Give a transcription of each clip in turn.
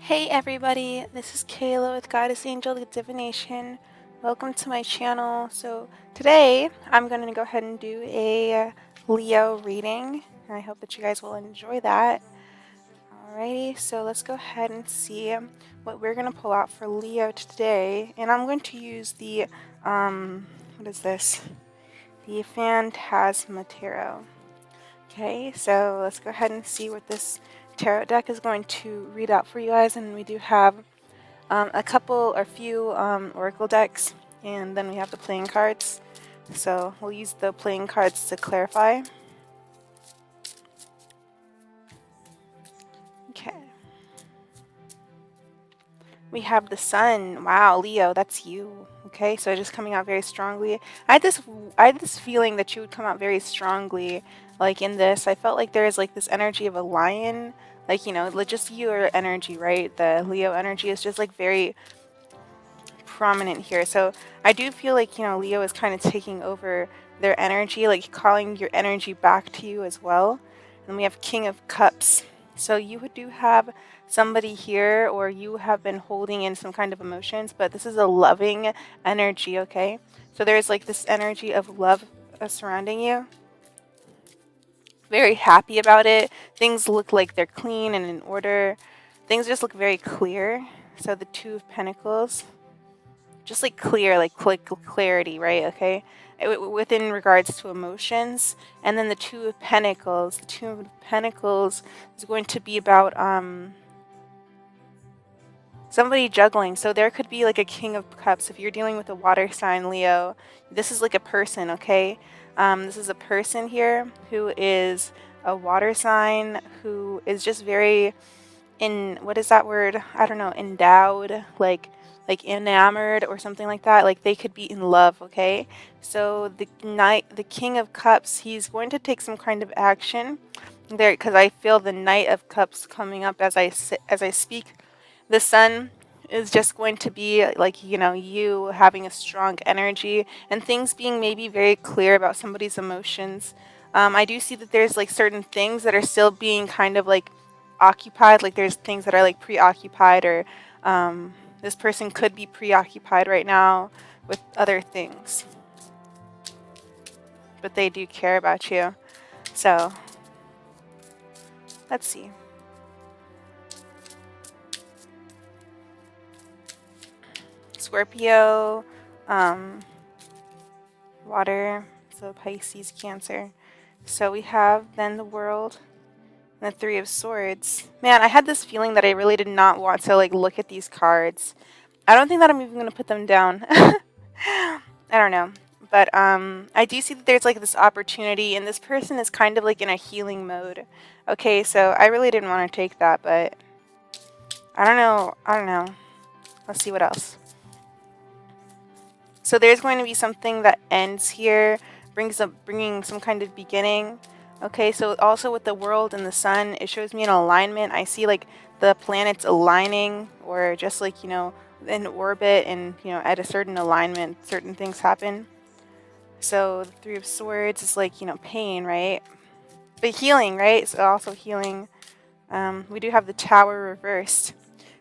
Hey everybody, this is Kayla with Goddess Angel Divination. Welcome to my channel. So today I'm going to go ahead and do a Leo reading. I hope that you guys will enjoy that. Alrighty, so let's go ahead and see what we're going to pull out for Leo today. And I'm going to use the, what is this? The Phantasma Tarot. Okay, so let's go ahead and see what this tarot deck is going to read out for you guys. And we do have a few oracle decks, and then we have the playing cards. So we'll use the playing cards to clarify. Okay. We have the Sun. Wow, Leo, that's you. Okay, so just coming out very strongly. I had this feeling that you would come out very strongly, like in this. I felt like there is like this energy of a lion, like just your energy, right? The Leo energy is just like very prominent here. So I do feel like Leo is kind of taking over their energy, like calling your energy back to you as well. And we have King of Cups. So you do have somebody here, or you have been holding in some kind of emotions, but this is a loving energy, okay? So there's like this energy of love surrounding you. Very happy about it. Things look like they're clean and in order. Things just look very clear. So the Two of Pentacles, just like clear, like clarity, right? Okay, within regards to emotions. And then the Two of Pentacles. The Two of Pentacles is going to be about somebody juggling. So there could be like a King of Cups. If you're dealing with a water sign, Leo, this is like a person, okay? This is a person here who is a water sign, who is just very what is that word? I don't know, endowed, like enamored or something like that. Like they could be in love, okay? So the King of Cups, he's going to take some kind of action there, because I feel the Knight of Cups coming up as I speak. The Sun is just going to be like you having a strong energy and things being maybe very clear about somebody's emotions. I do see that there's like certain things that are still being kind of like occupied, like there's things that are like preoccupied, or this person could be preoccupied right now with other things, but they do care about you. So let's see. Scorpio, water, so Pisces, Cancer. So we have then the World and the Three of Swords. Man, I had this feeling that I really did not want to like look at these cards. I don't think that I'm even going to put them down. I don't know. But I do see that there's like this opportunity, and this person is kind of like in a healing mode. Okay, so I really didn't want to take that, but I don't know. I don't know. Let's see what else. So there's going to be something that ends here, bringing some kind of beginning. Okay, so also with the World and the Sun, it shows me an alignment. I see like the planets aligning, or just like in orbit, and at a certain alignment, certain things happen. So the Three of Swords is like pain, right? But healing, right? So also healing. We do have the Tower reversed.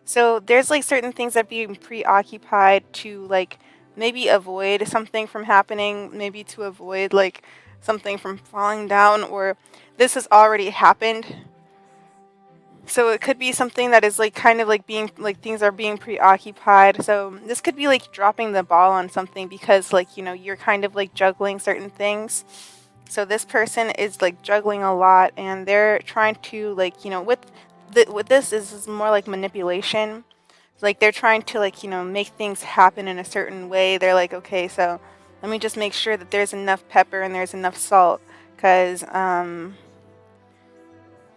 So there's like certain things that being preoccupied to like maybe avoid something from happening, maybe to avoid like something from falling down, or this has already happened. So it could be something that is like kind of like being like things are being preoccupied. So this could be like dropping the ball on something, because like you're kind of like juggling certain things. So this person is like juggling a lot, and they're trying to like with this is more like manipulation. Like they're trying to like make things happen in a certain way. They're like, okay, so let me just make sure that there's enough pepper and there's enough salt, because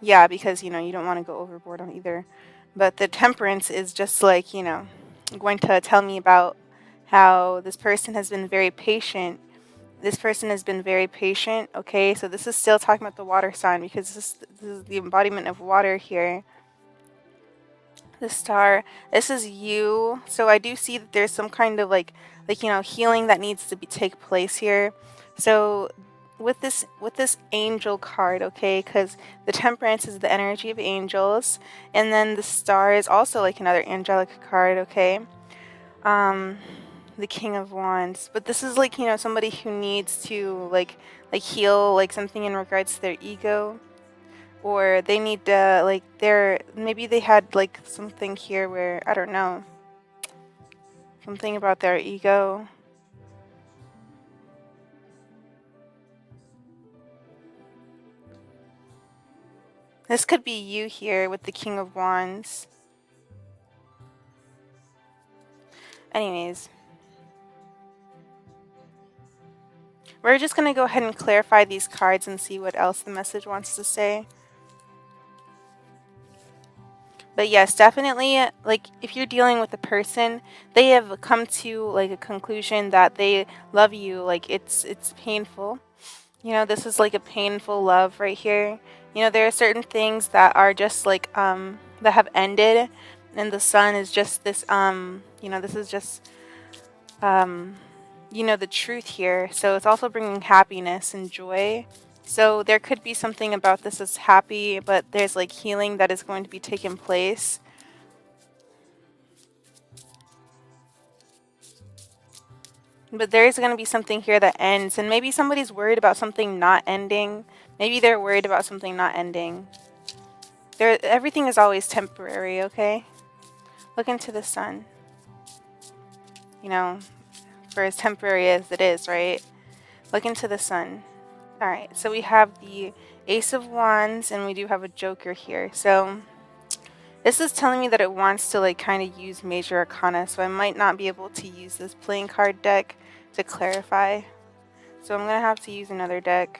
yeah, because you don't want to go overboard on either. But the Temperance is just like going to tell me about how this person has been very patient. This person has been very patient. Okay, so this is still talking about the water sign, because this is the embodiment of water here. The Star, this is you. So I do see that there's some kind of like healing that needs to take place here. So with this angel card, okay? Because the Temperance is the energy of angels, and then the Star is also like another angelic card, okay? Um, the King of Wands, but this is like, somebody who needs to like heal like something in regards to their ego, or they need to like maybe they had like something here where I don't know, something about their ego. This could be you here with the King of Wands. Anyways, we're just going to go ahead and clarify these cards and see what else the message wants to say. But yes, definitely, like, if you're dealing with a person, they have come to, like, a conclusion that they love you. Like, it's painful. This is, like, a painful love right here. There are certain things that are just, like, that have ended, and the Sun is just this, this is just, the truth here. So it's also bringing happiness and joy. So there could be something about this that's happy, but there's like healing that is going to be taking place. But there is going to be something here that ends, and maybe somebody's worried about something not ending. Maybe they're worried about something not ending. Everything is always temporary, okay? Look into the Sun. For as temporary as it is, right? Look into the Sun. Alright, so we have the Ace of Wands, and we do have a Joker here. So this is telling me that it wants to like kind of use Major Arcana, so I might not be able to use this playing card deck to clarify. So I'm going to have to use another deck.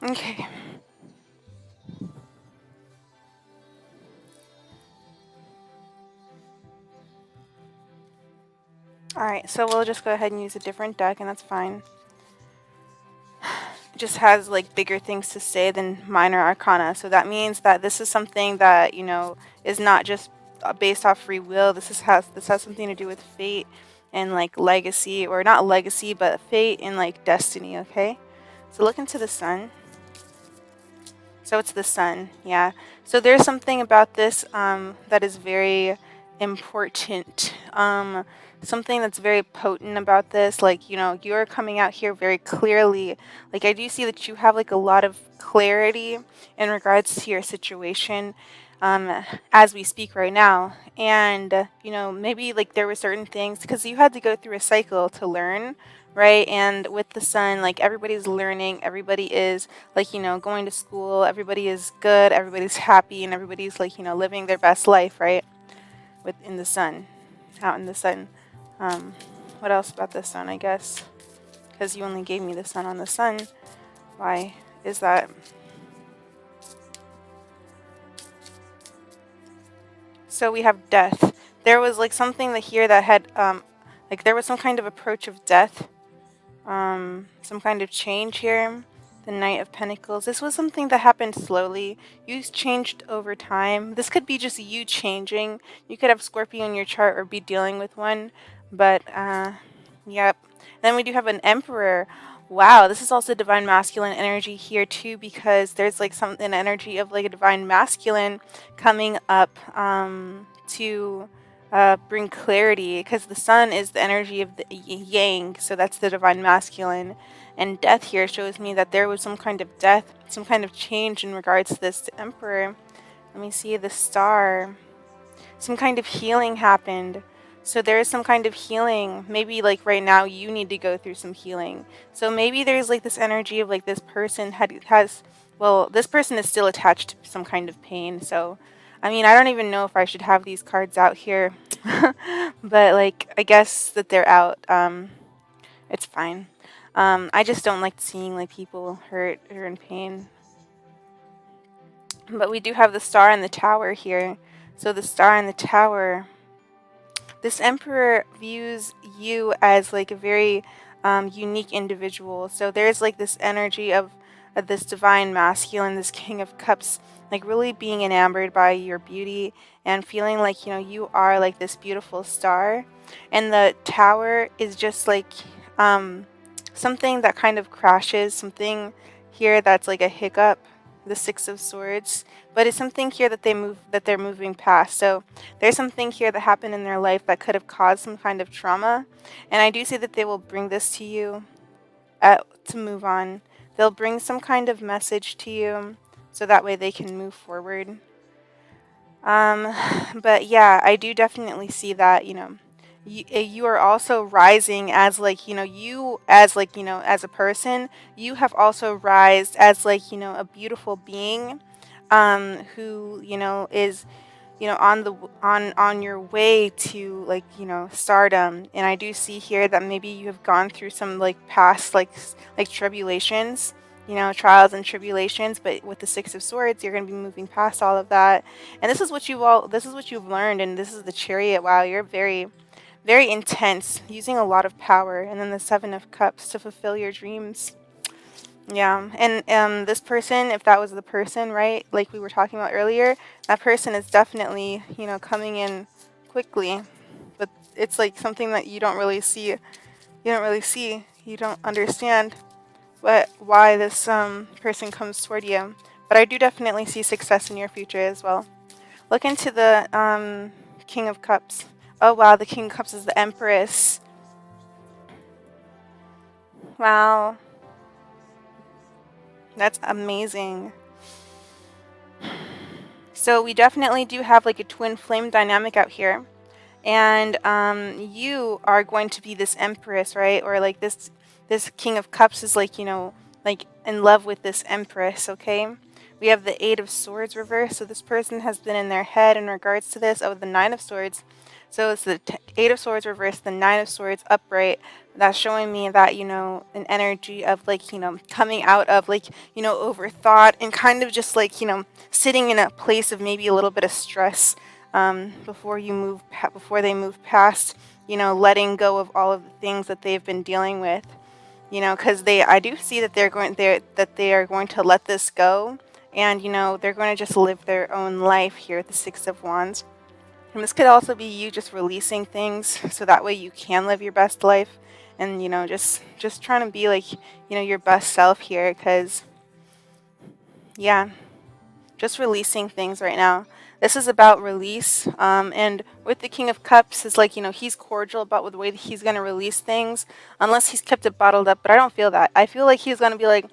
Okay. Alright, so we'll just go ahead and use a different deck, and that's fine. It just has like bigger things to say than minor arcana, so that means that this is something that, is not just based off free will. This has something to do with fate and like legacy, or not legacy, but fate and like destiny, okay? So look into the Sun. So it's the Sun, yeah. So there's something about this that is very important. Something that's very potent about this. Like, you're coming out here very clearly. Like, I do see that you have like a lot of clarity in regards to your situation as we speak right now. And, maybe like there were certain things because you had to go through a cycle to learn, right? And with the Sun, like everybody's learning, everybody is like, going to school, everybody is good, everybody's happy, and everybody's like, living their best life, right? Within the Sun, out in the Sun. What else about the Sun, I guess? Because you only gave me the Sun on the Sun. Why is that? So we have death. There was like something that here that had, like there was some kind of approach of death, some kind of change here. The Knight of Pentacles. This was something that happened slowly. You changed over time. This could be just you changing. You could have Scorpio in your chart or be dealing with one. But, yep. Then we do have an Emperor. Wow, this is also divine masculine energy here too, because there's like an energy of like a divine masculine coming up to bring clarity, because the Sun is the energy of the yang, so that's the divine masculine. And death here shows me that there was some kind of death, some kind of change in regards to this Emperor. Let me see the Star. Some kind of healing happened. So there is some kind of healing. Maybe like right now you need to go through some healing. So maybe there's like this energy of like this person this person is still attached to some kind of pain. So I mean, I don't even know if I should have these cards out here. But like I guess that they're out. It's fine. I just don't like seeing like people hurt or in pain. But we do have the Star and the Tower here. So the Star and the Tower. This Emperor views you as like a very unique individual. So there's like this energy of this divine masculine, this King of Cups, like really being enamored by your beauty and feeling like, you are like this beautiful star. And the Tower is just like um, something that kind of crashes, something here that's like a hiccup, the Six of Swords, but it's something here that they're moving past. So there's something here that happened in their life that could have caused some kind of trauma, and I do see that they will bring this to you to move on. They'll bring some kind of message to you so that way they can move forward. Um, but yeah, I do definitely see that, you are also rising as like, you as like, as a person, you have also rised as like, a beautiful being who, is on your way to like stardom. And I do see here that maybe you have gone through some like past like tribulations, trials and tribulations, but with the Six of Swords you're going to be moving past all of that. And this is what you've learned, and this is the Chariot. Wow, you're very very intense, using a lot of power. And then the Seven of Cups to fulfill your dreams. Yeah, and this person, if that was the person, right, like we were talking about earlier, that person is definitely, coming in quickly. But it's like something that you don't really see. You don't understand why this person comes toward you. But I do definitely see success in your future as well. Look into the King of Cups. Oh wow, the King of Cups is the Empress. Wow, that's amazing. So we definitely do have like a twin flame dynamic out here. And you are going to be this Empress, right? Or like this King of Cups is like, like in love with this Empress, okay? We have the Eight of Swords reversed. So this person has been in their head in regards to this. Oh, the Nine of Swords. So it's the Eight of Swords reversed, the Nine of Swords upright. That's showing me that, an energy of like, coming out of like, overthought and kind of just like, sitting in a place of maybe a little bit of stress before they move past, letting go of all of the things that they've been dealing with, because I do see that they are going to let this go, and they're going to just live their own life here at the Six of Wands. And this could also be you just releasing things so that way you can live your best life, and just trying to be like your best self here, because yeah, just releasing things right now. This is about release. And with the King of Cups, is like, he's cordial about the way that he's going to release things, unless he's kept it bottled up. But I don't feel that. I feel like he's going to be like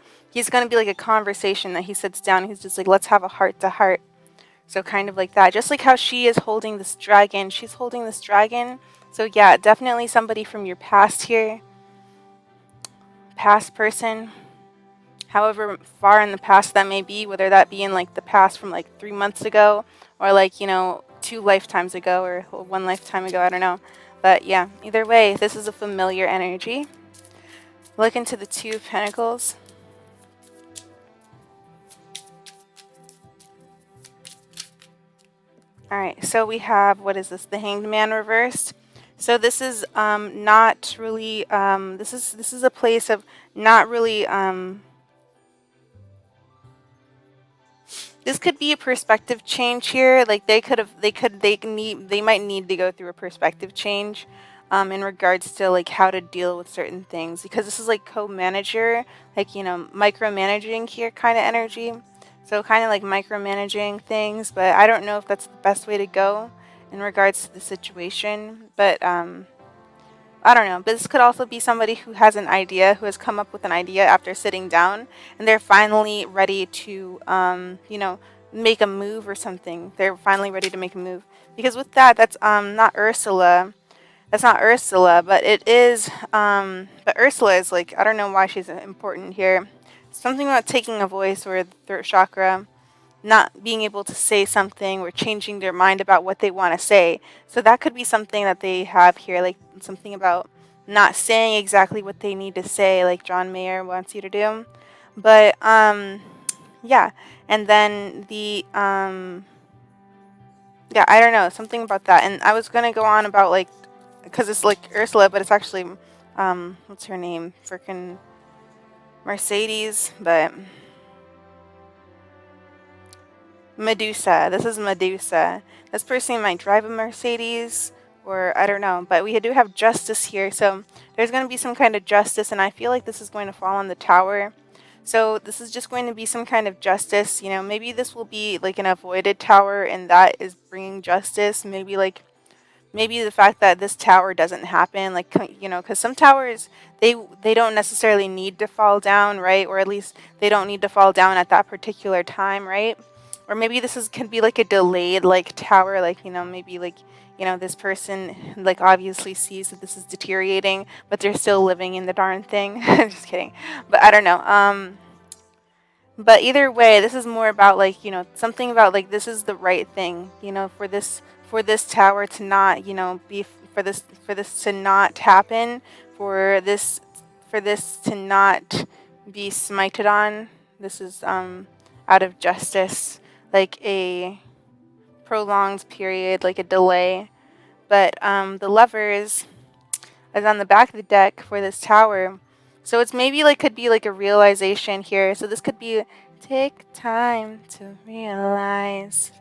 a conversation that he sits down. And he's just like, let's have a heart to heart. So kind of like that. Just like how she is holding this dragon. She's holding this dragon. So yeah, definitely somebody from your past here. Past person, however far in the past that may be, whether that be in like the past from like 3 months ago, or like 2 lifetimes ago, or 1 lifetime ago, I don't know. But yeah, either way, this is a familiar energy. Look into the Two of Pentacles. All right, so we have, what is this, the Hanged Man reversed. So this is not really this is a place of not really this could be a perspective change here. Like they might need to go through a perspective change in regards to like how to deal with certain things, because this is like co-manager, like micromanaging here kind of energy. So kind of like micromanaging things, but I don't know if that's the best way to go in regards to the situation. But I don't know, but this could also be somebody who has an idea, who has come up with an idea after sitting down, and they're finally ready to, make a move or something. They're finally ready to make a move. Because with that, that's not Ursula. That's not Ursula, but it is. But Ursula is like, I don't know why she's important here. Something about taking a voice, or the throat chakra, not being able to say something, or changing their mind about what they want to say. So that could be something that they have here, like something about not saying exactly what they need to say, like John Mayer wants you to do. But yeah, and then the yeah, I don't know, something about that. And I was gonna go on about like, because it's like Ursula, but it's actually what's her name? Freaking Mercedes, but Medusa. This is Medusa. This person might drive a Mercedes, or I don't know, but we do have justice here, so there's going to be some kind of justice, and I feel like this is going to fall on the tower. So this is just going to be some kind of justice. You know, maybe this will be like an avoided tower, and that is bringing justice. Maybe the fact that this tower doesn't happen, like, you know, because some towers, they don't necessarily need to fall down, right? Or at least they don't need to fall down at that particular time, right? Or maybe this is can be like a delayed like tower, like, you know, maybe like, you know, this person like obviously sees that this is deteriorating, but they're still living in the darn thing. Just kidding. But I don't know. But either way, this is more about like, you know, something about like this is the right thing, you know, for this tower to not, you know, be for this to not happen, for this for this to not be smited on. This is out of justice, like a prolonged period, like a delay. But the lovers is on the back of the deck for this tower. So it's maybe like could be like a realization here. So this could be take time to realize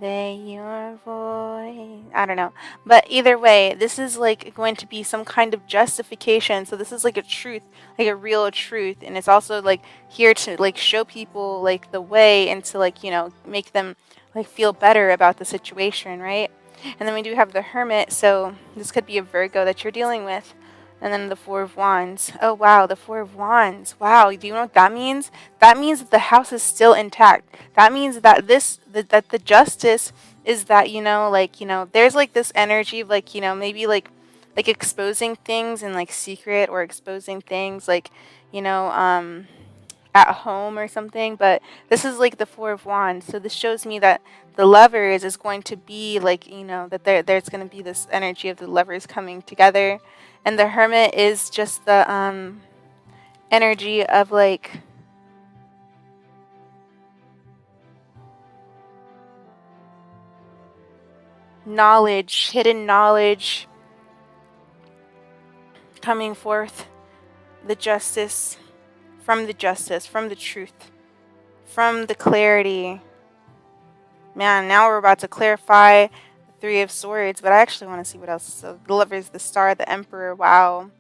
that your voice. I don't know. But either way, this is like going to be some kind of justification. So this is like a truth, like a real truth. And it's also like here to like show people like the way and to like, you know, make them like feel better about the situation, right? And then we do have the Hermit, so this could be a Virgo that you're dealing with. And then the Four of Wands. Oh, wow, the Four of Wands. Wow, do you know what that means? That means that the house is still intact. That means that that the justice is that, you know, like, you know, there's like this energy of like, you know, maybe like exposing things in like secret or exposing things like, you know, at home or something, but this is like the Four of Wands. So this shows me that the lovers is going to be like, you know, that there's going to be this energy of the lovers coming together. And the Hermit is just the energy of like knowledge, hidden knowledge coming forth, the justice, from the justice, from the truth, from the clarity. Man, now we're about to clarify the Three of Swords, but I actually want to see what else. So the Lovers, the Star, the Emperor. Wow.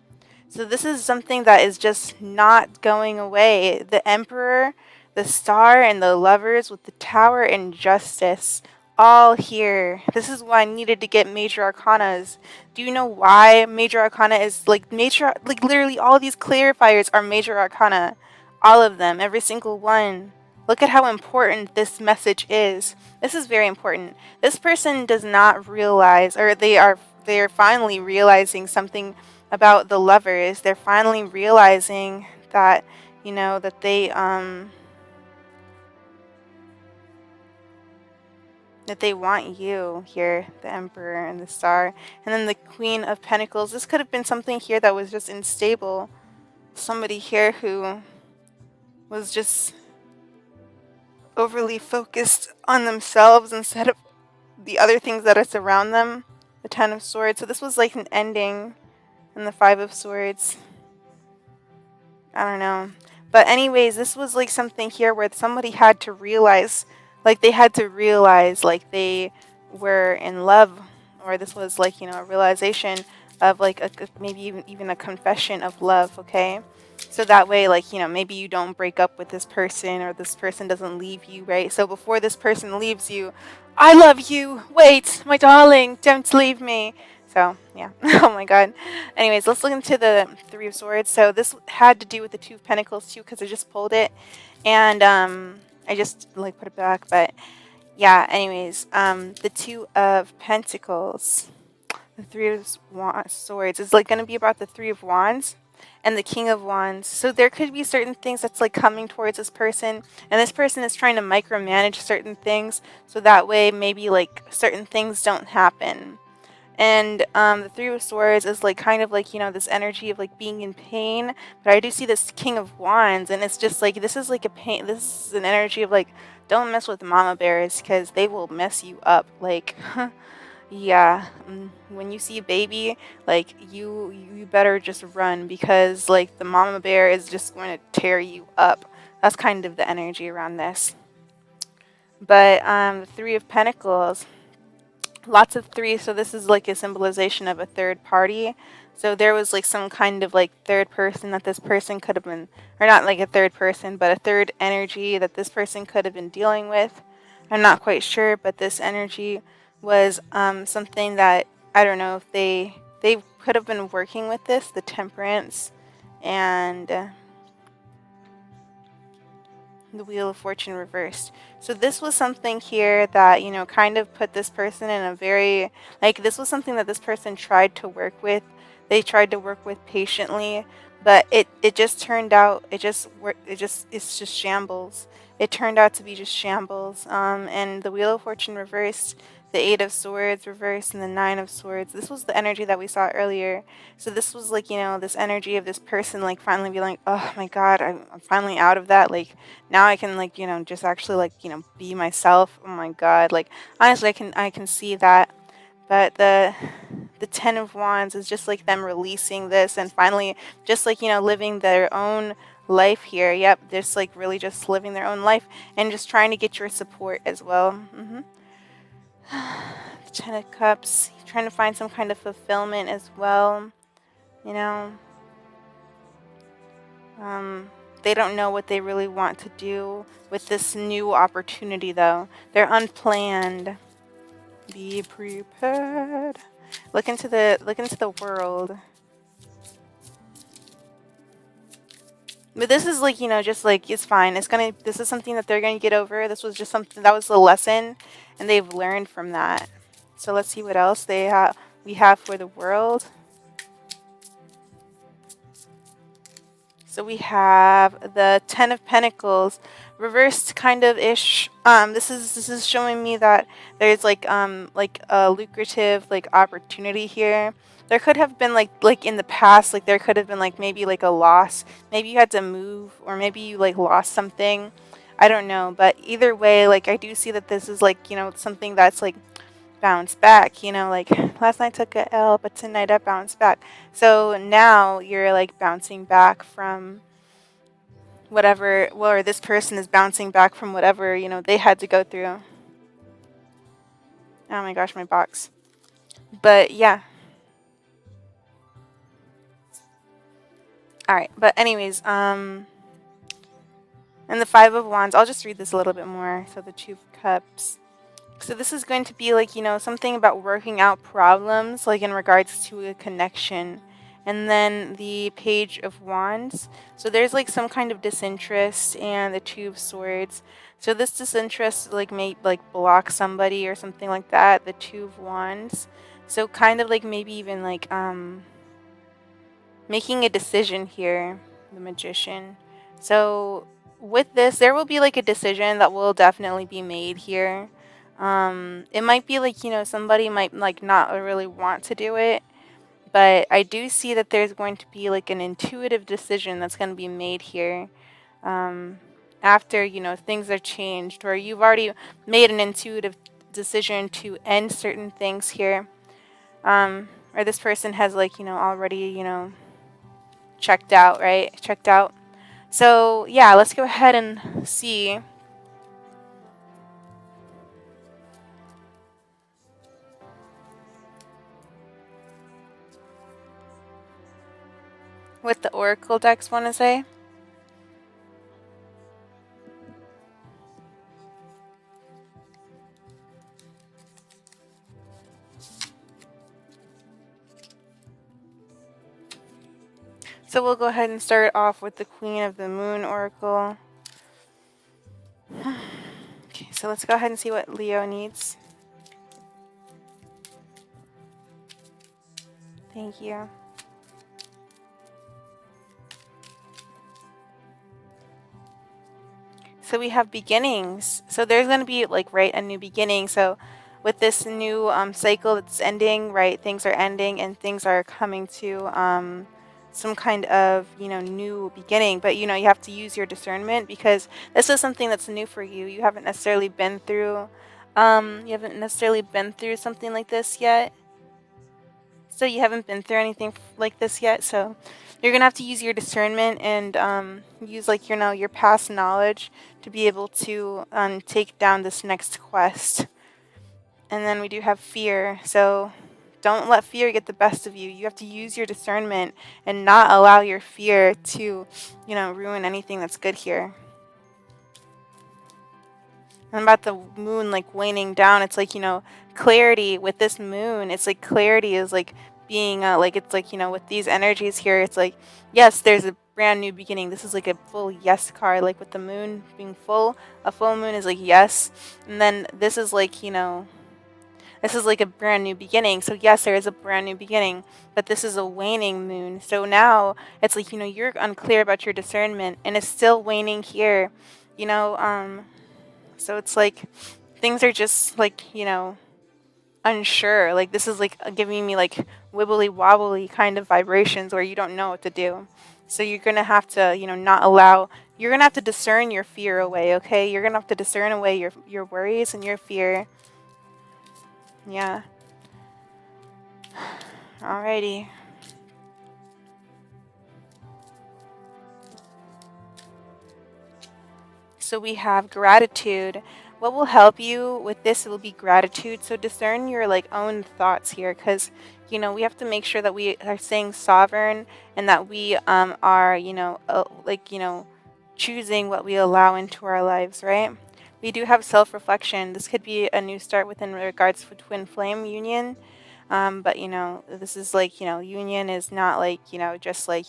So this is something that is just not going away. The Emperor, the Star, and the Lovers with the Tower and Justice all here. This is why I needed to get Major Arcanas. Do you know why Major Arcana is like major? Like literally, all these clarifiers are Major Arcana. All of them, every single one. Look at how important this message is. This is very important. This person does not realize, or they are finally realizing something about the lovers. They're finally realizing that, you know, that they want you here, the Emperor and the Star. And then the Queen of Pentacles. This could have been something here that was just unstable. Somebody here who was just overly focused on themselves instead of the other things that are surround them. The Ten of Swords. So this was like an ending. And the Five of Swords. I don't know. But anyways, this was like something here where somebody had to realize, like they had to realize like they were in love, or this was like, you know, a realization of like maybe even a confession of love, okay? So that way, like, you know, maybe you don't break up with this person or this person doesn't leave you, right? So before this person leaves you, I love you. Wait, my darling, don't leave me. So, yeah. Oh my god. Anyways, let's look into the Three of Swords. So this had to do with the Two of Pentacles too, because I just pulled it. And I just like put it back. But yeah, anyways, the Two of Pentacles, the Three of Swords is like going to be about the Three of Wands and the King of Wands. So there could be certain things that's like coming towards this person, and this person is trying to micromanage certain things so that way maybe like certain things don't happen. And the Three of Swords is like kind of like, you know, this energy of like being in pain. But I do see this King of Wands, and it's just like this is like a pain. This is an energy of like, don't mess with mama bears because they will mess you up. Like, yeah, when you see a baby, like you better just run because like the mama bear is just going to tear you up. That's kind of the energy around this. But the Three of Pentacles, lots of threes, so this is like a symbolization of a third party. So there was like some kind of like third person that this person could have been, or not like a third person, but a third energy that this person could have been dealing with. I'm not quite sure, but this energy was something that I don't know if they could have been working with this, the Temperance, and the Wheel of Fortune reversed. So this was something here that, you know, kind of put this person in a very, like, this was something that this person tried to work with. They tried to work with patiently, but it just turned out, it's just shambles. It turned out to be just shambles. And the Wheel of Fortune reversed, the Eight of Swords reversed, and the Nine of Swords. This was the energy that we saw earlier. So this was like, you know, this energy of this person like finally being like, oh my God, I'm finally out of that. Like, now I can like, you know, just actually like, you know, be myself. Oh my God. Like, honestly, I can see that. But the Ten of Wands is just like them releasing this and finally just like, you know, living their own life here. Yep, just like really just living their own life and just trying to get your support as well. The Ten of Cups, trying to find some kind of fulfillment as well, you know. They don't know what they really want to do with this new opportunity, though. They're unplanned. Be prepared. Look into the world. But this is like, you know, just like it's fine. This is something that they're gonna get over. This was just something that was a lesson, and they've learned from that. So let's see what else we have for the world. So we have the Ten of Pentacles, reversed kind of ish. This is showing me that there's like a lucrative like opportunity here. There could have been like in the past, like there could have been like maybe like a loss. Maybe you had to move, or maybe you like lost something. I don't know, but either way, like I do see that this is like, you know, something that's like bounce back, you know, like last night took a L, but tonight I bounced back. So now you're like bouncing back from whatever, well, or this person is bouncing back from whatever, you know, they had to go through. Oh my gosh, my box. But yeah. All right, but anyways, and the Five of Wands, I'll just read this a little bit more. So the Two of Cups. So this is going to be like, you know, something about working out problems, like in regards to a connection. And then the Page of Wands. So there's like some kind of disinterest, and the Two of Swords. So this disinterest like may like block somebody or something like that. The Two of Wands. So kind of like maybe even like making a decision here. The Magician. So with this, there will be like a decision that will definitely be made here. It might be like, you know, somebody might like not really want to do it, but I do see that there's going to be like an intuitive decision that's going to be made here. After, you know, things are changed, or you've already made an intuitive decision to end certain things here. Or this person has like, you know, already, you know, checked out, right? Checked out. So yeah, let's go ahead and see. What the Oracle decks want to say. So we'll go ahead and start off with the Queen of the Moon Oracle. Okay, so let's go ahead and see what Leo needs. Thank you. So we have beginnings. So there's going to be like, right, a new beginning. So with this new cycle that's ending, right, things are ending and things are coming to some kind of, you know, new beginning. But, you know, you have to use your discernment, because this is something that's new for you. You haven't necessarily been through something like this yet. So you haven't been through anything like this yet. So You're gonna have to use your discernment and use like your past knowledge to be able to take down this next quest. And then we do have fear. So don't let fear get the best of you. You have to use your discernment and not allow your fear to, ruin anything that's good here. And about the moon like waning down, it's like, clarity with this moon. It's like clarity is like being like it's like, with these energies here, it's like, yes, there's a brand new beginning. This is like a full yes card, like with the moon being full. A full moon is like yes. And then this is like, this is like a brand new beginning. So yes, there is a brand new beginning, but this is a waning moon. So now it's like, you're unclear about your discernment and it's still waning here, so it's like things are just like, unsure. Like this is like giving me like wibbly wobbly kind of vibrations where you don't know what to do. So you're going to have to, not allow, you're going to have to discern your fear away, okay? You're going to have to discern away your worries and your fear. Yeah. Alrighty. So we have gratitude. What will help you with this will be gratitude. So discern your like own thoughts here, because we have to make sure that we are staying sovereign and that we are choosing what we allow into our lives, right? We do have self-reflection. This could be a new start within regards to twin flame union. But this is like, union is not like, just like,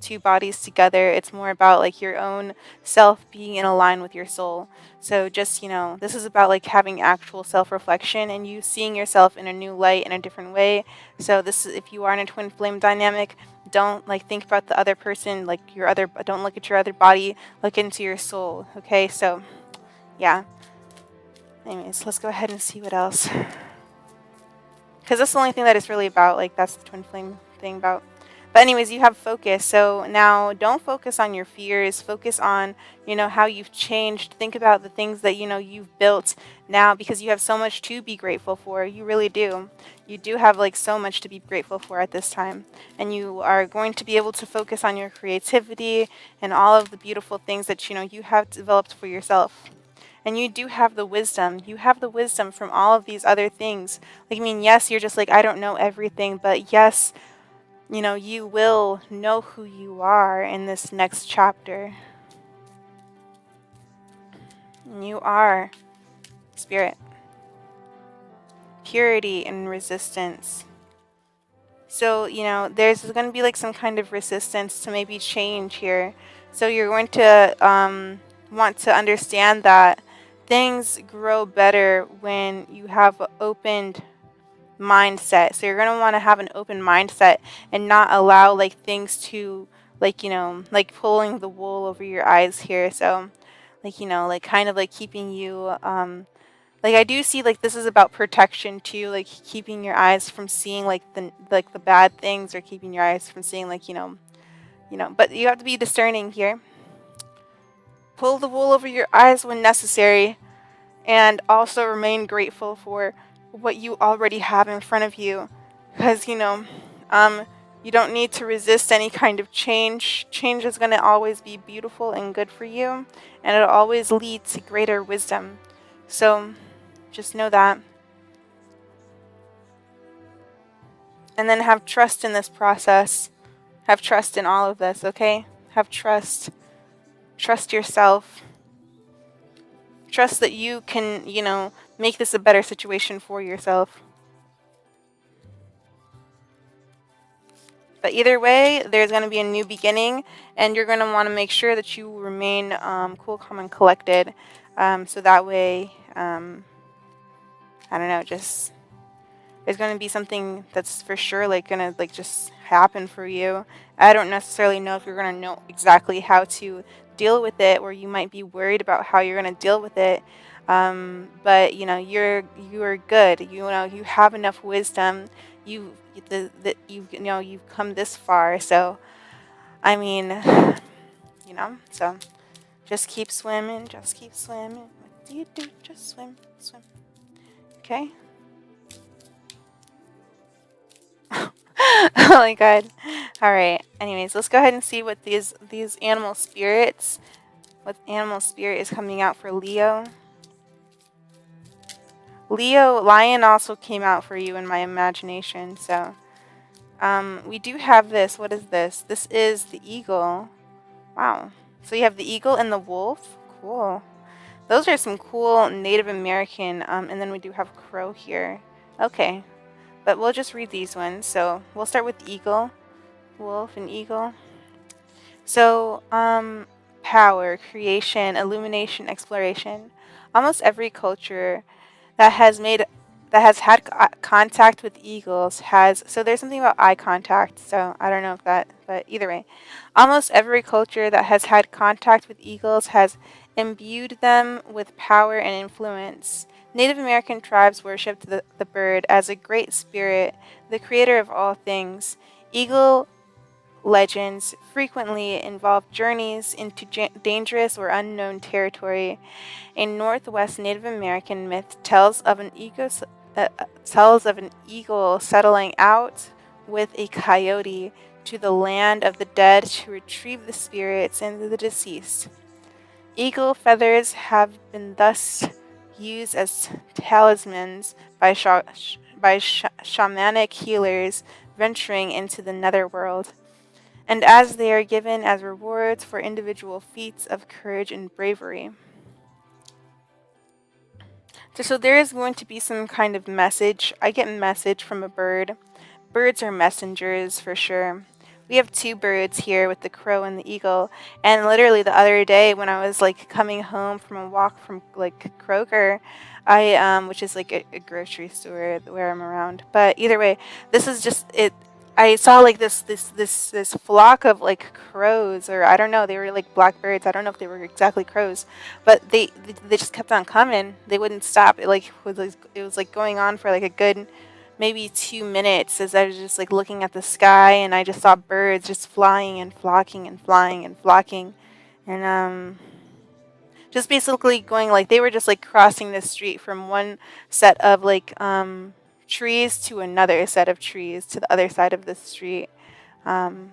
two bodies together. It's more about like your own self being in align with your soul. So just, this is about like having actual self-reflection and you seeing yourself in a new light in a different way. So this is, if you are in a twin flame dynamic, don't like think about the other person, like don't look at your other body, look into your soul. Okay. So yeah. Anyways, let's go ahead and see what else. Because that's the only thing that it's really about. Like, that's the twin flame thing about. But anyways, you have focus. So now don't focus on your fears. Focus on, how you've changed. Think about the things that, you've built now because you have so much to be grateful for. You really do. You do have, like, so much to be grateful for at this time. And you are going to be able to focus on your creativity and all of the beautiful things that, you have developed for yourself. And you do have the wisdom. You have the wisdom from all of these other things. Like, I mean, yes, you're just like, I don't know everything, but yes, you will know who you are in this next chapter. You are spirit, purity, and resistance. So, there's going to be like some kind of resistance to maybe change here. So you're going to want to understand that things grow better when you have an opened mindset. So you're going to want to have an open mindset and not allow like things to like, like pulling the wool over your eyes here. So like, like kind of like keeping you like I do see like this is about protection too, like keeping your eyes from seeing like the bad things or keeping your eyes from seeing like, but you have to be discerning here. Pull the wool over your eyes when necessary and also remain grateful for what you already have in front of you because you don't need to resist any kind of change. Change is going to always be beautiful and good for you and it'll always lead to greater wisdom. So just know that. And then have trust in this process. Have trust in all of this, okay? Have trust. Trust yourself. Trust that you can, make this a better situation for yourself. But either way, there's going to be a new beginning, and you're going to want to make sure that you remain cool, calm, and collected. So that way, I don't know, just there's going to be something that's for sure like going to like just happen for you. I don't necessarily know if you're going to know exactly how to deal with it, or you might be worried about how you're going to deal with it. But you are good. You have enough wisdom. You've come this far. So I mean, so just keep swimming. Just keep swimming. What do you do? Just swim, swim. Okay. Oh my god. All right. Anyways, let's go ahead and see what these animal spirits, what animal spirit is coming out for Leo. Leo, lion also came out for you in my imagination. So, we do have this. What is this? This is the eagle. Wow. So you have the eagle and the wolf. Cool. Those are some cool Native American. And then we do have crow here. Okay. But we'll just read these ones. So we'll start with eagle, wolf, and eagle. So, power, creation, illumination, exploration. Almost every culture that has made that has had contact with eagles has, so there's something about eye contact, so I don't know if that, but either way, almost every culture that has had contact with eagles has imbued them with power and influence. Native American tribes worshipped the bird as a great spirit, the creator of all things. Eagle legends frequently involve journeys into dangerous or unknown territory. A Northwest Native American myth tells of an eagle settling out with a coyote to the land of the dead to retrieve the spirits and the deceased. Eagle feathers have been thus used as talismans by shamanic healers venturing into the netherworld, and as they are given as rewards for individual feats of courage and bravery. So there is going to be some kind of message. I get a message from a bird. Birds are messengers for sure. We have two birds here with the crow and the eagle. And literally the other day when I was like coming home from a walk from like Kroger, which is like a grocery store where I'm around. But either way, this is just it. I saw like this flock of like crows, or I don't know, they were like blackbirds. I don't know if they were exactly crows, but they just kept on coming. They wouldn't stop. It was like going on for like a good maybe 2 minutes as I was just like looking at the sky, and I just saw birds just flying and flocking and flying and flocking, and just basically going like they were just like crossing the street from one set of like trees to another set of trees to the other side of the street. Um,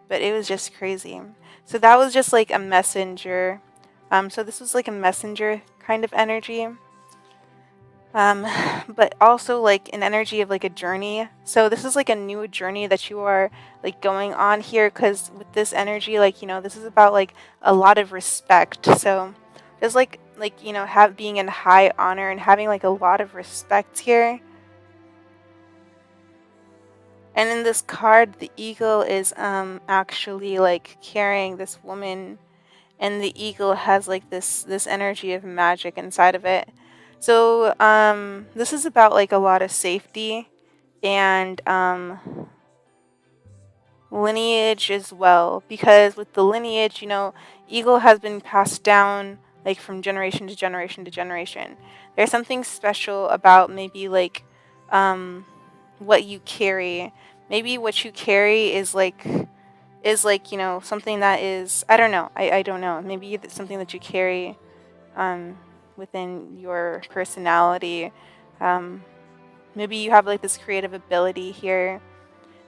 but it was just crazy. So that was just like a messenger. So this was like a messenger kind of energy. Um, but also like an energy of like a journey. So this is like a new journey that you are like going on here, because with this energy, like, you know, this is about like a lot of respect. So just like, you know, have being in high honor and having like a lot of respect here. And in this card, the eagle is actually like carrying this woman, and the eagle has like this energy of magic inside of it. So this is about like a lot of safety and lineage as well, because with the lineage, you know, eagle has been passed down like from generation to generation to generation. There's something special about maybe like what you carry. Maybe what you carry is like, you know, something that is, I don't know, I don't know, maybe it's something that you carry um, within your personality. Um, Maybe you have like this creative ability here.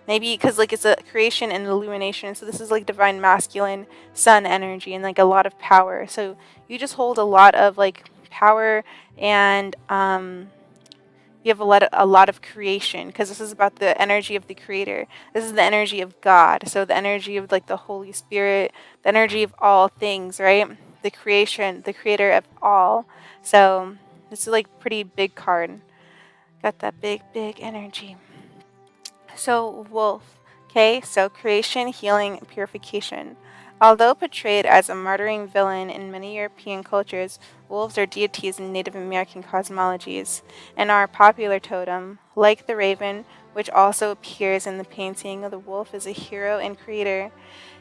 Maybe because like it's a creation and illumination, so this is like divine masculine sun energy and like a lot of power. So you just hold a lot of like power, and you have a lot of creation, because this is about the energy of the creator. This is the energy of God. So the energy of like the Holy Spirit, the energy of all things, right? The creation, the creator of all. So this is like pretty big card. Got that big energy. So wolf. Okay, so creation, healing, purification. Although portrayed as a martyring villain in many European cultures, wolves are deities in Native American cosmologies and are a popular totem. Like the raven, which also appears in the painting, the wolf is a hero and creator.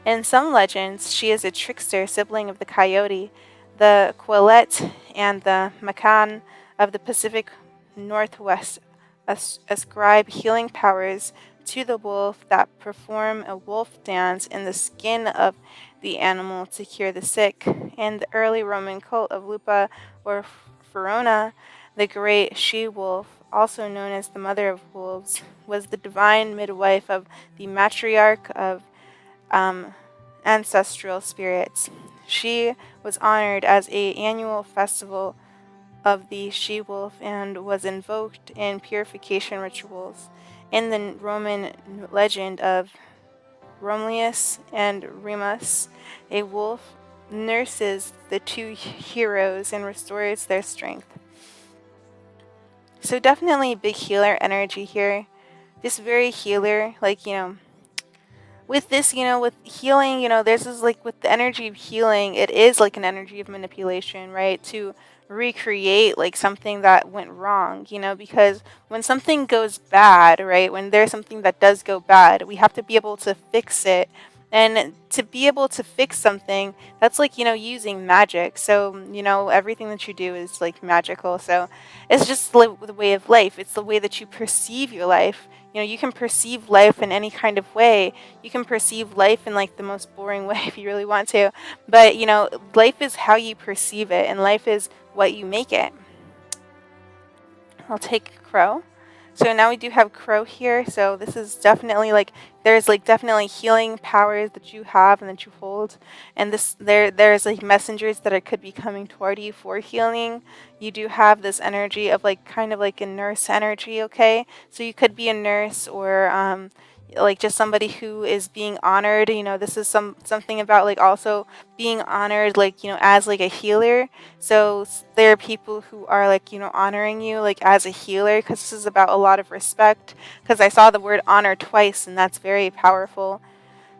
In some legends, she is a trickster sibling of the coyote, the quillette, and the macan of the Pacific Northwest. Ascribe healing powers to the wolf that perform a wolf dance in the skin of the animal to cure the sick. In the early Roman cult of Lupa or Verona, the great she wolf, also known as the Mother of Wolves, was the divine midwife of the matriarch of um, ancestral spirits. She was honored as a annual festival of the she-wolf and was invoked in purification rituals. In the Roman legend of Romulus and Remus, a wolf nurses the two heroes and restores their strength. So definitely big healer energy here. Just very healer, like, with this, with healing, this is like with the energy of healing, it is like an energy of manipulation, right? To recreate like something that went wrong, because when something goes bad, right? When there's something that does go bad, we have to be able to fix it. And to be able to fix something, that's like, using magic. So, everything that you do is like magical. So it's just the way of life. It's the way that you perceive your life. You can perceive life in any kind of way. You can perceive life in like the most boring way if you really want to. But, life is how you perceive it, and life is what you make it. I'll take Crow. So now we do have Crow here. So this is definitely like there's like definitely healing powers that you have and that you hold, and there's like messengers that could be coming toward you for healing. You do have this energy of like kind of like a nurse energy. Okay, so you could be a nurse or like just somebody who is being honored. This is something about like also being honored, like as like a healer. So there are people who are like, honoring you like as a healer, because this is about a lot of respect. Because I saw the word honor twice, and that's very powerful.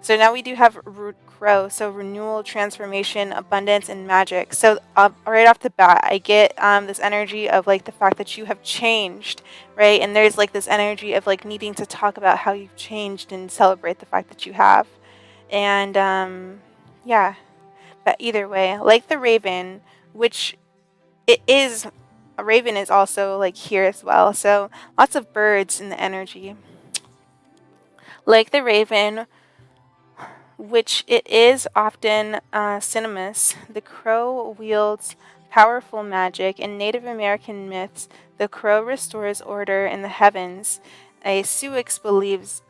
So now we do have Root Crow. So renewal, transformation, abundance, and magic. So right off the bat, I get this energy of like the fact that you have changed, right? And there's like this energy of like needing to talk about how you've changed and celebrate the fact that you have. And yeah, but either way, like the Raven, which it is a raven is also like here as well. So lots of birds in the energy. Like the raven, which it is often synonymous, the crow wields powerful magic. In Native American myths, the crow restores order in the heavens. A Sioux belief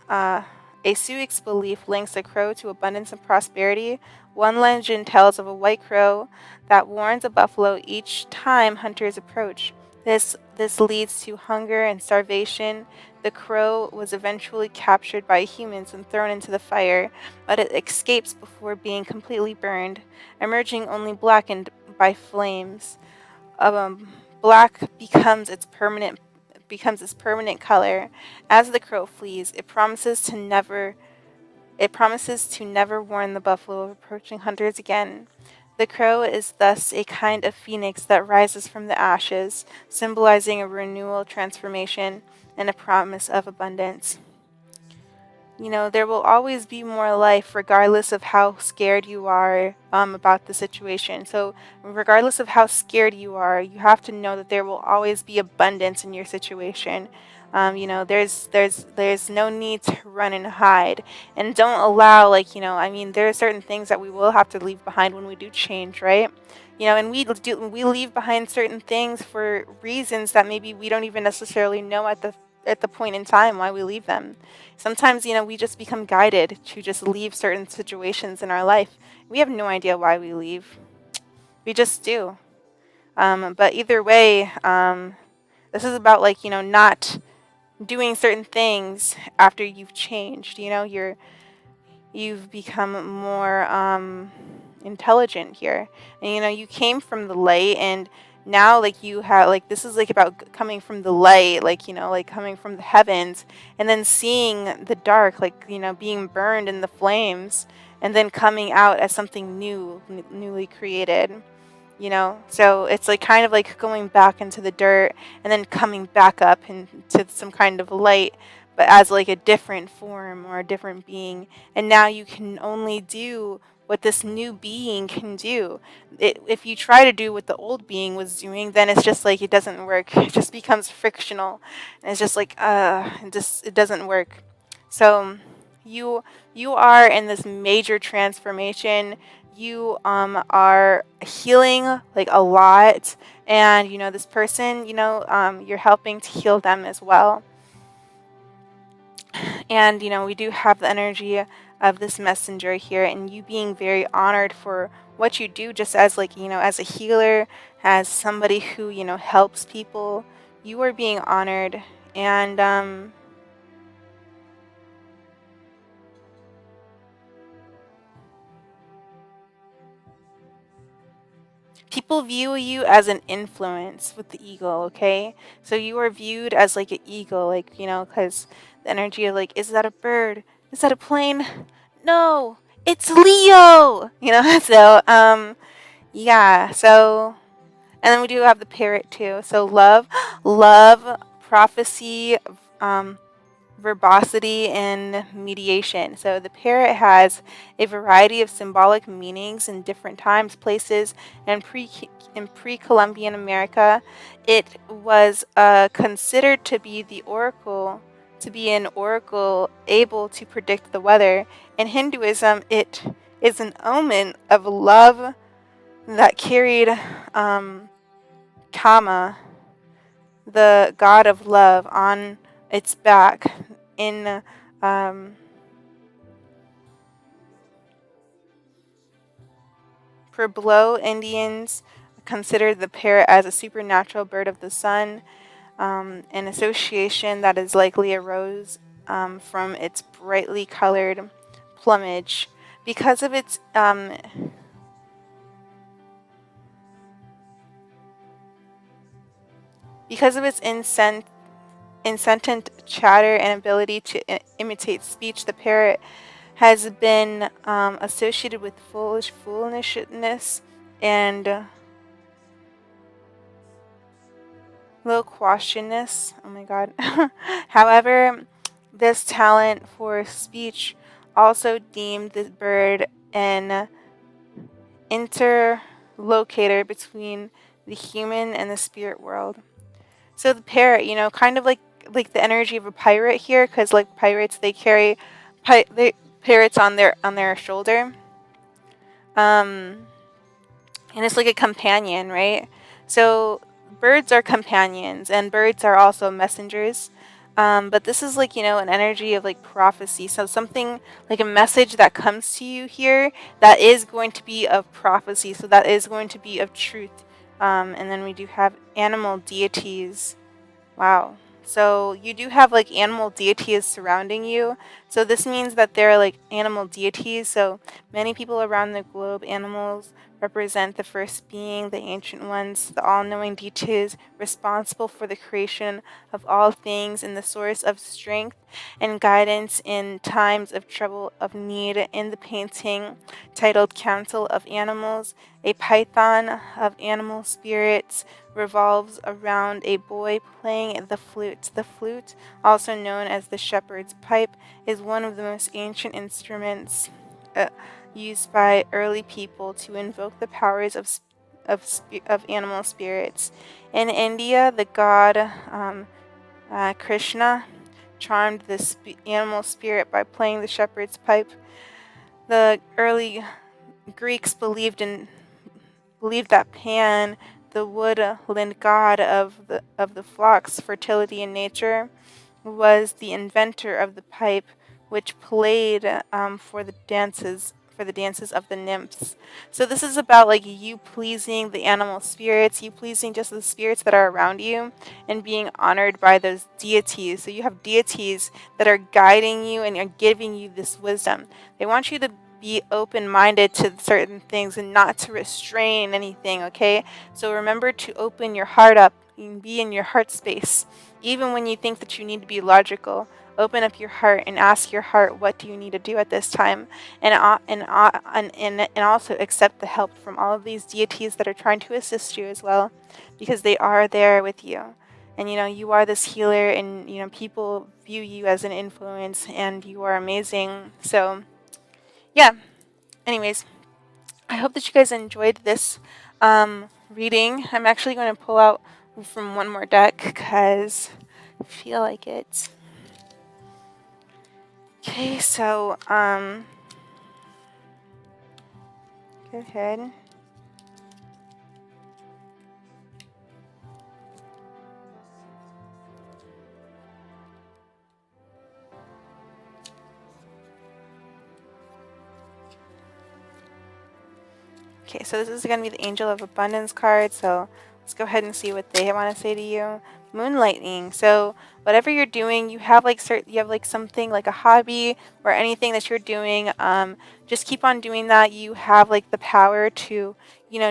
links the crow to abundance and prosperity. One legend tells of a white crow that warns a buffalo each time hunters approach. This leads to hunger and starvation. The crow was eventually captured by humans and thrown into the fire, but it escapes before being completely burned, emerging only blackened by flames. Black becomes its permanent color. As the crow flees, it promises to never warn the buffalo of approaching hunters again. The crow is thus a kind of phoenix that rises from the ashes, symbolizing a renewal, transformation, and a promise of abundance. There will always be more life regardless of how scared you are about the situation. So, regardless of how scared you are, you have to know that there will always be abundance in your situation. There's no need to run and hide, and don't allow there are certain things that we will have to leave behind when we do change, right? And we leave behind certain things for reasons that maybe we don't even necessarily know at the point in time why we leave them. Sometimes, we just become guided to just leave certain situations in our life. We have no idea why we leave. We just do. But either way, this is about not doing certain things after you've changed. You've become more intelligent here, and you came from the light, and now like you have like this is like about coming from the light, like coming from the heavens, and then seeing the dark, being burned in the flames, and then coming out as something new, newly created. So it's like kind of like going back into the dirt and then coming back up into some kind of light, but as like a different form or a different being. And now you can only do what this new being can do. If you try to do what the old being was doing, then it's just like it doesn't work. It just becomes frictional, and it's just like it doesn't work. So You are in this major transformation. You are healing like a lot, and this person, you're helping to heal them as well. And we do have the energy of this messenger here, and you being very honored for what you do, just as like as a healer, as somebody who helps people. You are being honored, and people view you as an influence with the eagle. Okay, so you are viewed as like an eagle, like because the energy of like, is that a bird, is that a plane? No, it's Leo. So yeah, so and then we do have the parrot too. So love, love, prophecy, um, verbosity, and mediation. So the parrot has a variety of symbolic meanings in different times, places, and pre-Columbian America. It was considered to be the oracle, to be an oracle able to predict the weather. In Hinduism, it is an omen of love that carried Kama, the god of love, on its back. In Pueblo Indians considered the parrot as a supernatural bird of the sun, an association that is likely arose from its brightly colored plumage. Because of its incessant chatter and ability to imitate speech, the parrot has been associated with foolishness and loquaciousness. Oh my god. However, this talent for speech also deemed the bird an interlocutor between the human and the spirit world. So the parrot, kind of like the energy of a pirate here, because like pirates, they carry they, parrots on their shoulder, um, and it's like a companion, right? So birds are companions, and birds are also messengers. But this is like an energy of like prophecy. So something like a message that comes to you here that is going to be of prophecy. So that is going to be of truth. And then we do have animal deities. Wow. So you do have like animal deities surrounding you. So this means that there are like animal deities. So many people around the globe, animals represent the first being, the ancient ones, the all knowing deities responsible for the creation of all things and the source of strength and guidance in times of trouble, of need. In the painting titled Council of Animals, a python of animal spirits revolves around a boy playing the flute. The flute, also known as the shepherd's pipe, is one of the most ancient instruments used by early people to invoke the powers of animal spirits. In India, the god Krishna charmed the animal spirit by playing the shepherd's pipe. The early Greeks believed that Pan, the woodland god of the flocks, fertility, and nature, was the inventor of the pipe, which played for the dances of the nymphs. So this is about like you pleasing the animal spirits, you pleasing just the spirits that are around you, and being honored by those deities. So you have deities that are guiding you and are giving you this wisdom. They want you to be open-minded to certain things and not to restrain anything, okay? So remember to open your heart up and be in your heart space. Even when you think that you need to be logical, open up your heart and ask your heart, what do you need to do at this time? And also accept the help from all of these deities that are trying to assist you as well, because they are there with you. And you are this healer, and people view you as an influence, and you are amazing. So yeah, anyways, I hope that you guys enjoyed this reading. I'm actually going to pull out from one more deck because I feel like it. Okay, so go ahead. Okay, so this is going to be the Angel of Abundance card. So let's go ahead and see what they want to say to you. Moonlighting. So whatever you're doing, you have like you have like something like a hobby or anything that you're doing. Just keep on doing that. You have like the power to,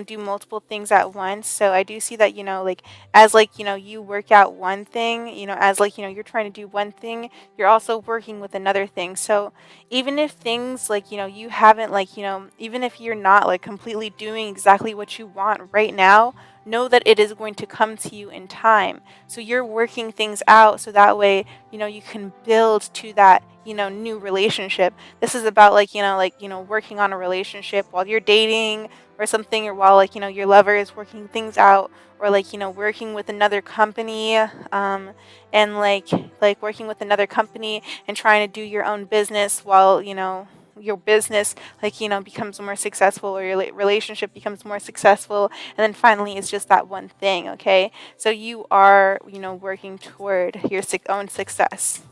do multiple things at once. So I do see that, like as like, you work out one thing, as like, you're trying to do one thing, you're also working with another thing. So even if things like, you haven't like, even if you're not like completely doing exactly what you want right now, know that it is going to come to you in time. So you're working things out so that way, you can build to that, new relationship. This is about like, working on a relationship while you're dating or something, or while like, your lover is working things out, or like, working with another company, and like working with another company and trying to do your own business while, your business like, becomes more successful, or your relationship becomes more successful, and then finally it's just that one thing. Okay, so you are, working toward your own success.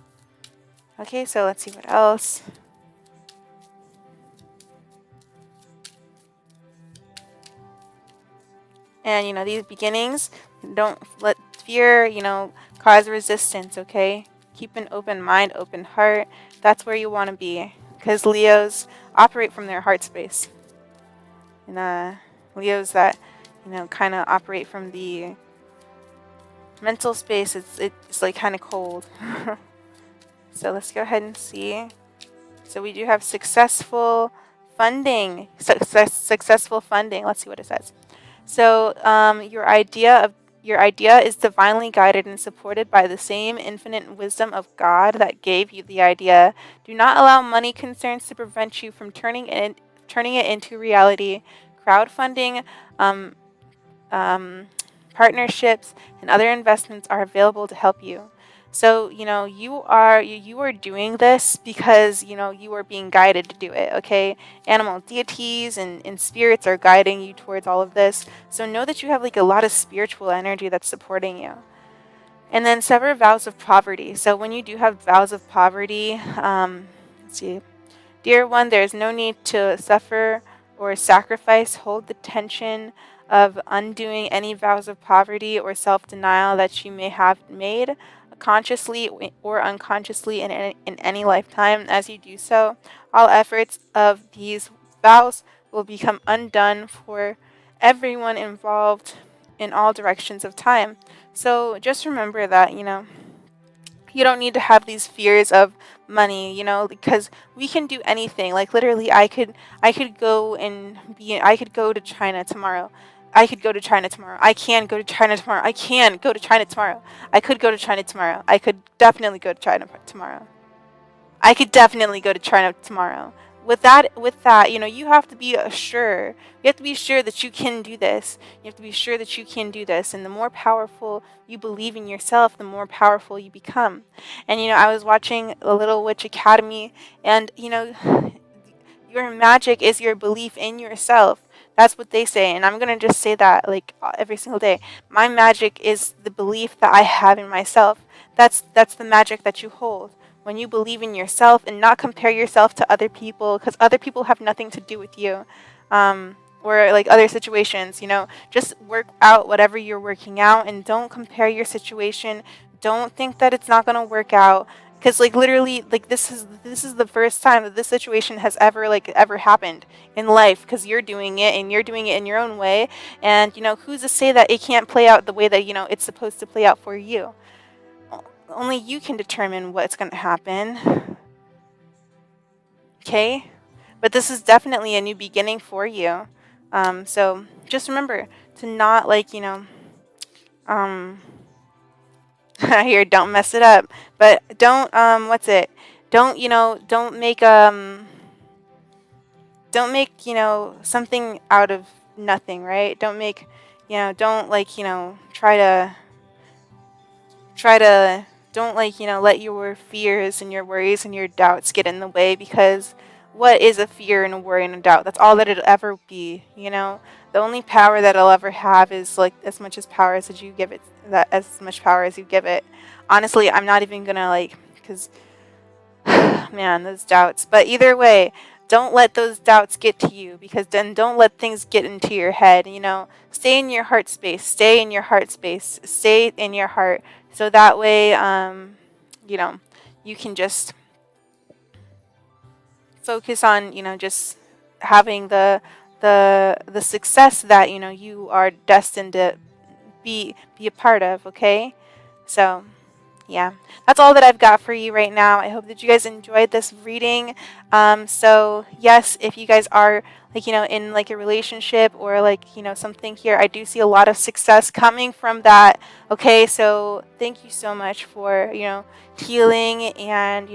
Okay, so let's see what else. And these beginnings, don't let fear, cause resistance. Okay, keep an open mind, open heart. That's where you want to be, because Leos operate from their heart space, and Leos that, kind of operate from the mental space, it's like kind of cold. So let's go ahead and see. So we do have successful funding. Successful funding. Let's see what it says. So your idea is divinely guided and supported by the same infinite wisdom of God that gave you the idea. Do not allow money concerns to prevent you from turning it into reality. Crowdfunding, um, um, partnerships, and other investments are available to help you. So you are doing this because you are being guided to do it. Okay, animal deities and spirits are guiding you towards all of this. So know that you have like a lot of spiritual energy that's supporting you. And then sever vows of poverty. So when you do have vows of poverty, let's see. Dear one, there is no need to suffer or sacrifice. Hold the tension of undoing any vows of poverty or self denial that you may have made, consciously or unconsciously, in any lifetime. As you do so, all efforts of these vows will become undone for everyone involved in all directions of time. So just remember that, you don't need to have these fears of money, because we can do anything. Like literally I could go to China tomorrow. I could go to China tomorrow. I can go to China tomorrow. I can go to China tomorrow. I could go to China tomorrow. I could definitely go to China tomorrow. I could definitely go to China tomorrow. With that, you have to be sure. You have to be sure that you can do this. You have to be sure that you can do this. And the more powerful you believe in yourself, the more powerful you become. And I was watching the Little Witch Academy, and your magic is your belief in yourself. That's what they say, and I'm gonna just say that like every single day. My magic is the belief that I have in myself. That's the magic that you hold when you believe in yourself and not compare yourself to other people, because other people have nothing to do with you, or like other situations. Just work out whatever you're working out, and don't compare your situation. Don't think that it's not gonna work out, because like literally like this is the first time that this situation has ever happened in life, because you're doing it, and you're doing it in your own way. And who's to say that it can't play out the way that it's supposed to play out for you? Only you can determine what's going to happen. Okay, but this is definitely a new beginning for you. So just remember to not um here, don't mess it up. But don't what's it? Don't don't make something out of nothing, right? Don't make don't try to don't like, let your fears and your worries and your doubts get in the way, because what is a fear and a worry and a doubt? That's all that it'll ever be. The only power that it'll ever have is like as much as power as you give it, that as much power as you give it. Honestly, I'm not even gonna like, because man, those doubts. But either way, don't let those doubts get to you, because then don't let things get into your head. Stay in your heart space. Stay in your heart space. Stay in your heart. So that way, you know, you can just focus on, just having the success that, you are destined to be a part of, okay? So, yeah, that's all that I've got for you right now. I hope that you guys enjoyed this reading. So yes, if you guys are like, in like a relationship or like, something here, I do see a lot of success coming from that. Okay, so thank you so much for, healing and,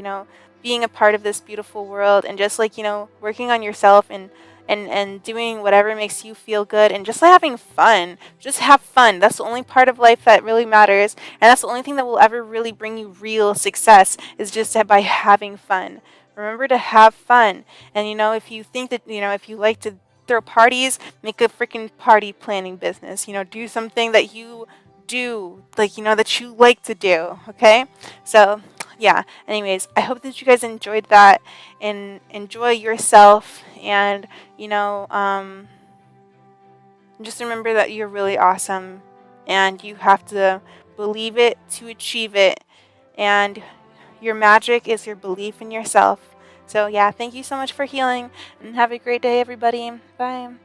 being a part of this beautiful world, and just like, working on yourself, and doing whatever makes you feel good, and just like having fun. Just have fun. That's the only part of life that really matters, and that's the only thing that will ever really bring you real success, is just by having fun. Remember to have fun. And if you think that, if you like to throw parties, make a freaking party planning business. Do something that you do, like, that you like to do. Okay? So, yeah. Anyways, I hope that you guys enjoyed that, and enjoy yourself, and, just remember that you're really awesome, and you have to believe it to achieve it. And your magic is your belief in yourself. So, yeah, thank you so much for healing, and have a great day, everybody. Bye.